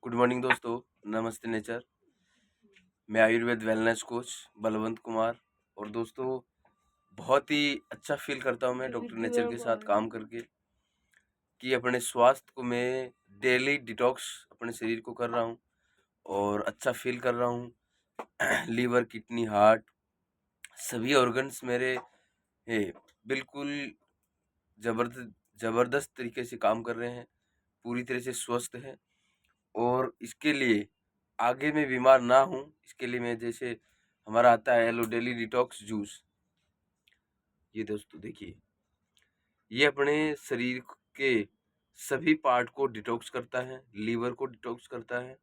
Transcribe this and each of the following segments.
Good morning दोस्तों, नमस्ते nature. मैं आयुर्वेद वेलनेस कोच बलवंत कुमार। और दोस्तों, बहुत ही अच्छा फील करता हूँ मैं डॉक्टर नेचर के साथ काम करके कि अपने स्वास्थ्य को मैं डेली डिटॉक्स अपने शरीर को कर रहा हूँ और अच्छा फील कर रहा हूँ। लीवर, किडनी, हार्ट सभी ऑर्गन्स मेरे बिल्कुल ज़बरदस्त तरीके से काम कर रहे हैं, पूरी तरह से स्वस्थ हैं। और इसके लिए आगे मैं बीमार ना हूँ, इसके लिए मैं जैसे हमारा आता है एलो डेली डिटॉक्स जूस, ये दोस्तों देखिए, ये अपने शरीर के सभी पार्ट को डिटॉक्स करता है, लीवर को डिटॉक्स करता है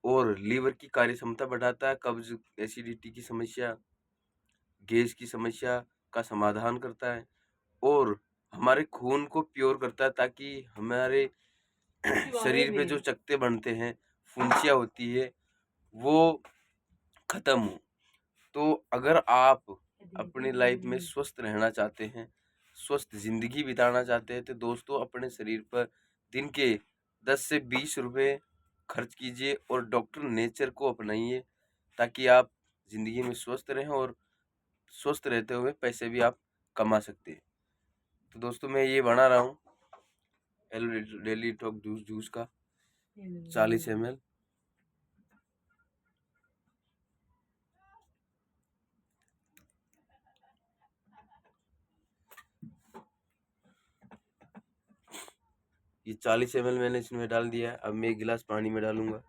और लीवर की कार्य क्षमता बढ़ाता है। कब्ज, एसिडिटी की समस्या, गैस की समस्या का समाधान करता है और हमारे खून को प्योर करता है ताकि हमारे शरीर पे जो चकत्ते बनते हैं, फुंसियाँ होती है, वो खत्म हो। तो अगर आप अपनी लाइफ में स्वस्थ रहना चाहते हैं, स्वस्थ ज़िंदगी बिताना चाहते हैं, तो दोस्तों अपने शरीर पर दिन के 10 से 20 रुपए खर्च कीजिए और डॉक्टर नेचर को अपनाइए ताकि आप ज़िंदगी में स्वस्थ रहें और स्वस्थ रहते हुए पैसे भी आप कमा सकते हैं। तो दोस्तों, मैं ये बना रहा हूँ डेली टॉक जूस का 40 ml। ये 40 ml मैंने इसमें डाल दिया है। अब मैं 1 गिलास पानी में डालूंगा।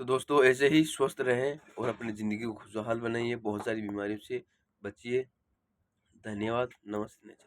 तो दोस्तों, ऐसे ही स्वस्थ रहें और अपनी ज़िंदगी को खुशहाल बनाइए, बहुत सारी बीमारियों से बचिए। धन्यवाद। नमस्ते नेचर।